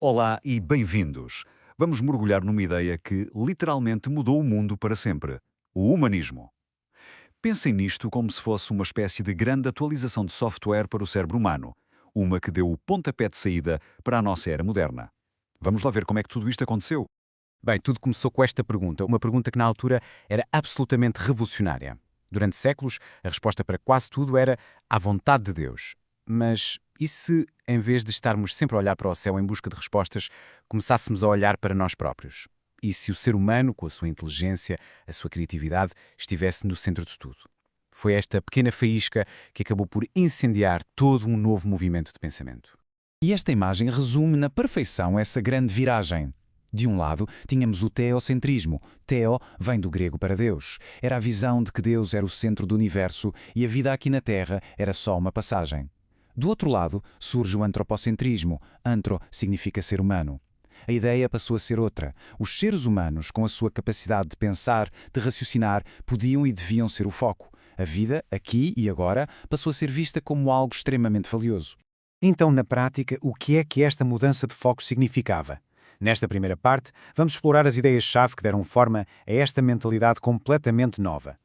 Olá e bem-vindos. Vamos mergulhar numa ideia que literalmente mudou o mundo para sempre: o humanismo. Pensem nisto como se fosse uma espécie de grande atualização de software para o cérebro humano, uma que deu o pontapé de saída para a nossa era moderna. Vamos lá ver como é que tudo isto aconteceu. Bem, tudo começou com esta pergunta, uma pergunta que na altura era absolutamente revolucionária. Durante séculos, a resposta para quase tudo era à vontade de Deus. Mas e se, em vez de estarmos sempre a olhar para o céu em busca de respostas, começássemos a olhar para nós próprios? E se o ser humano, com a sua inteligência, a sua criatividade, estivesse no centro de tudo? Foi esta pequena faísca que acabou por incendiar todo um novo movimento de pensamento. E esta imagem resume na perfeição essa grande viragem. De um lado, tínhamos o teocentrismo. Teo vem do grego para Deus. Era a visão de que Deus era o centro do universo e a vida aqui na Terra era só uma passagem. Do outro lado, surge o antropocentrismo. Antro significa ser humano. A ideia passou a ser outra. Os seres humanos, com a sua capacidade de pensar, de raciocinar, podiam e deviam ser o foco. A vida, aqui e agora, passou a ser vista como algo extremamente valioso. Então, na prática, o que é que esta mudança de foco significava? Nesta primeira parte, vamos explorar as ideias-chave que deram forma a esta mentalidade completamente nova.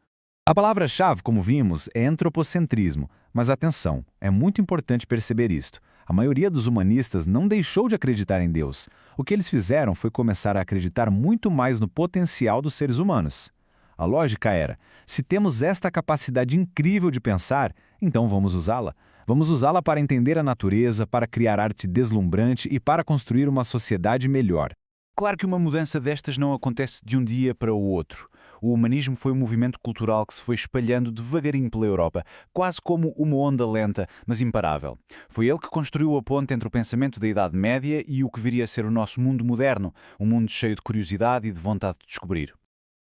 A palavra-chave, como vimos, é antropocentrismo, mas atenção, é muito importante perceber isto. A maioria dos humanistas não deixou de acreditar em Deus. O que eles fizeram foi começar a acreditar muito mais no potencial dos seres humanos. A lógica era: se temos esta capacidade incrível de pensar, então vamos usá-la. Vamos usá-la para entender a natureza, para criar arte deslumbrante e para construir uma sociedade melhor. Claro que uma mudança destas não acontece de um dia para o outro. O humanismo foi um movimento cultural que se foi espalhando devagarinho pela Europa, quase como uma onda lenta, mas imparável. Foi ele que construiu a ponte entre o pensamento da Idade Média e o que viria a ser o nosso mundo moderno, um mundo cheio de curiosidade e de vontade de descobrir.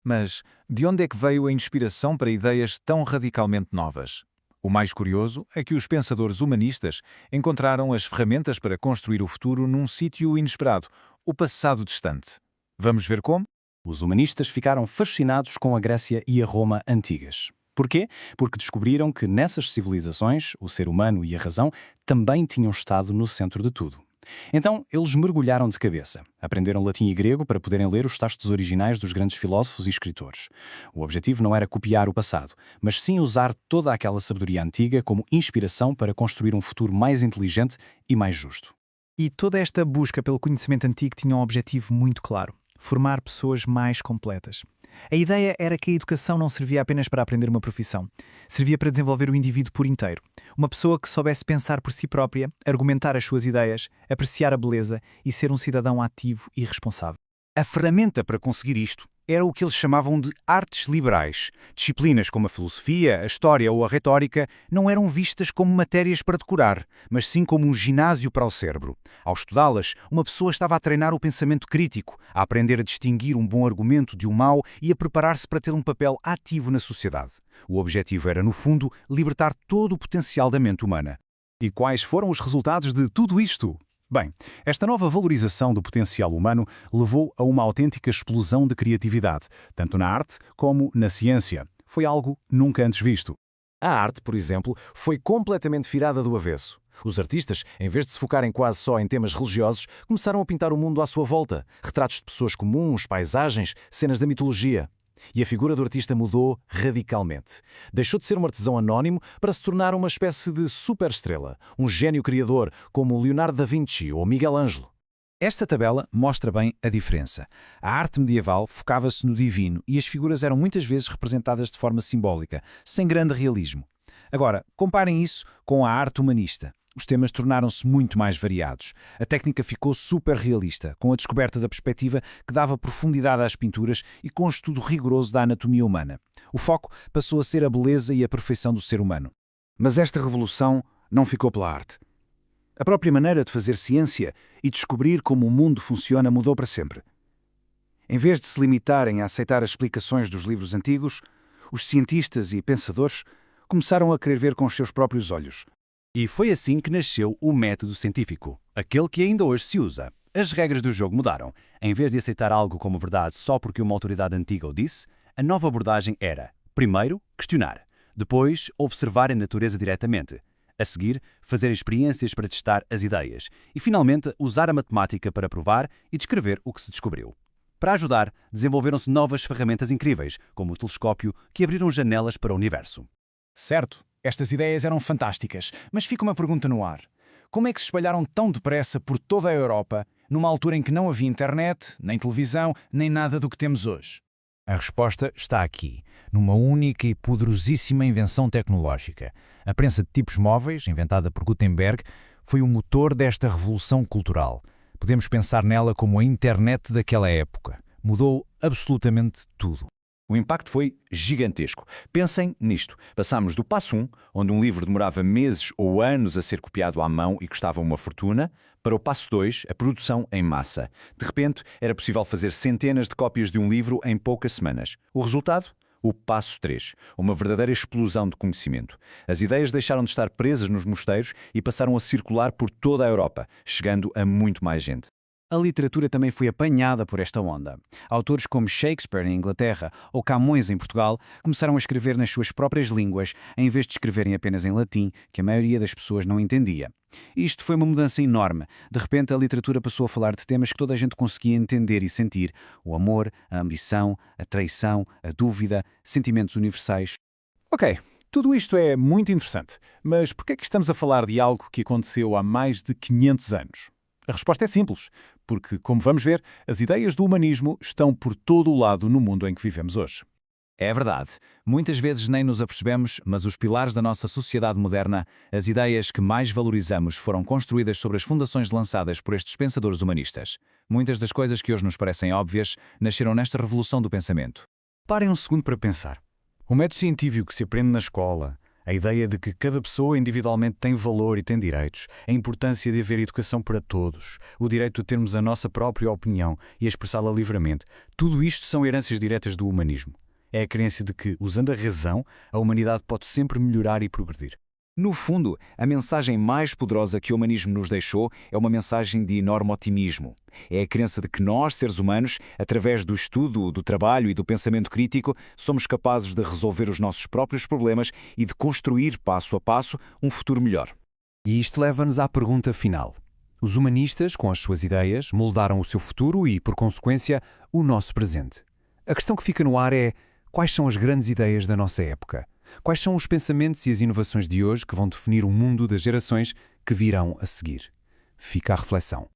Mas de onde é que veio a inspiração para ideias tão radicalmente novas? O mais curioso é que os pensadores humanistas encontraram as ferramentas para construir o futuro num sítio inesperado, o passado distante. Vamos ver como? Os humanistas ficaram fascinados com a Grécia e a Roma antigas. Porquê? Porque descobriram que nessas civilizações, o ser humano e a razão também tinham estado no centro de tudo. Então, eles mergulharam de cabeça. Aprenderam latim e grego para poderem ler os textos originais dos grandes filósofos e escritores. O objetivo não era copiar o passado, mas sim usar toda aquela sabedoria antiga como inspiração para construir um futuro mais inteligente e mais justo. E toda esta busca pelo conhecimento antigo tinha um objetivo muito claro: formar pessoas mais completas. A ideia era que a educação não servia apenas para aprender uma profissão. Servia para desenvolver o indivíduo por inteiro. Uma pessoa que soubesse pensar por si própria, argumentar as suas ideias, apreciar a beleza e ser um cidadão ativo e responsável. A ferramenta para conseguir isto era o que eles chamavam de artes liberais. Disciplinas como a filosofia, a história ou a retórica não eram vistas como matérias para decorar, mas sim como um ginásio para o cérebro. Ao estudá-las, uma pessoa estava a treinar o pensamento crítico, a aprender a distinguir um bom argumento de um mau e a preparar-se para ter um papel ativo na sociedade. O objetivo era, no fundo, libertar todo o potencial da mente humana. E quais foram os resultados de tudo isto? Bem, esta nova valorização do potencial humano levou a uma autêntica explosão de criatividade, tanto na arte como na ciência. Foi algo nunca antes visto. A arte, por exemplo, foi completamente virada do avesso. Os artistas, em vez de se focarem quase só em temas religiosos, começaram a pintar o mundo à sua volta. Retratos de pessoas comuns, paisagens, cenas da mitologia. E a figura do artista mudou radicalmente. Deixou de ser um artesão anónimo para se tornar uma espécie de superestrela, um gênio criador como Leonardo da Vinci ou Miguel Ângelo. Esta tabela mostra bem a diferença. A arte medieval focava-se no divino e as figuras eram muitas vezes representadas de forma simbólica, sem grande realismo. Agora, comparem isso com a arte humanista. Os temas tornaram-se muito mais variados. A técnica ficou super realista, com a descoberta da perspectiva que dava profundidade às pinturas e com um estudo rigoroso da anatomia humana. O foco passou a ser a beleza e a perfeição do ser humano. Mas esta revolução não ficou pela arte. A própria maneira de fazer ciência e descobrir como o mundo funciona mudou para sempre. Em vez de se limitarem a aceitar as explicações dos livros antigos, os cientistas e pensadores começaram a querer ver com os seus próprios olhos. E foi assim que nasceu o método científico, aquele que ainda hoje se usa. As regras do jogo mudaram. Em vez de aceitar algo como verdade só porque uma autoridade antiga o disse, a nova abordagem era, primeiro, questionar. Depois, observar a natureza diretamente. A seguir, fazer experiências para testar as ideias. E, finalmente, usar a matemática para provar e descrever o que se descobriu. Para ajudar, desenvolveram-se novas ferramentas incríveis, como o telescópio, que abriram janelas para o universo. Certo, estas ideias eram fantásticas, mas fica uma pergunta no ar. Como é que se espalharam tão depressa por toda a Europa, numa altura em que não havia internet, nem televisão, nem nada do que temos hoje? A resposta está aqui, numa única e poderosíssima invenção tecnológica. A prensa de tipos móveis, inventada por Gutenberg, foi o motor desta revolução cultural. Podemos pensar nela como a internet daquela época. Mudou absolutamente tudo. O impacto foi gigantesco. Pensem nisto. Passámos do passo 1, onde um livro demorava meses ou anos a ser copiado à mão e custava uma fortuna, para o passo 2, a produção em massa. De repente, era possível fazer centenas de cópias de um livro em poucas semanas. O resultado? O passo 3, uma verdadeira explosão de conhecimento. As ideias deixaram de estar presas nos mosteiros e passaram a circular por toda a Europa, chegando a muito mais gente. A literatura também foi apanhada por esta onda. Autores como Shakespeare em Inglaterra ou Camões em Portugal começaram a escrever nas suas próprias línguas, em vez de escreverem apenas em latim, que a maioria das pessoas não entendia. Isto foi uma mudança enorme. De repente, a literatura passou a falar de temas que toda a gente conseguia entender e sentir: o amor, a ambição, a traição, a dúvida, sentimentos universais. Ok, tudo isto é muito interessante, mas por que é que estamos a falar de algo que aconteceu há mais de 500 anos? A resposta é simples, porque, como vamos ver, as ideias do humanismo estão por todo o lado no mundo em que vivemos hoje. É verdade. Muitas vezes nem nos apercebemos, mas os pilares da nossa sociedade moderna, as ideias que mais valorizamos, foram construídas sobre as fundações lançadas por estes pensadores humanistas. Muitas das coisas que hoje nos parecem óbvias nasceram nesta revolução do pensamento. Parem um segundo para pensar. O método científico que se aprende na escola, a ideia de que cada pessoa individualmente tem valor e tem direitos, a importância de haver educação para todos, o direito de termos a nossa própria opinião e a expressá-la livremente, tudo isto são heranças diretas do humanismo. É a crença de que, usando a razão, a humanidade pode sempre melhorar e progredir. No fundo, a mensagem mais poderosa que o humanismo nos deixou é uma mensagem de enorme otimismo. É a crença de que nós, seres humanos, através do estudo, do trabalho e do pensamento crítico, somos capazes de resolver os nossos próprios problemas e de construir, passo a passo, um futuro melhor. E isto leva-nos à pergunta final. Os humanistas, com as suas ideias, moldaram o seu futuro e, por consequência, o nosso presente. A questão que fica no ar é: quais são as grandes ideias da nossa época? Quais são os pensamentos e as inovações de hoje que vão definir o mundo das gerações que virão a seguir? Fica a reflexão.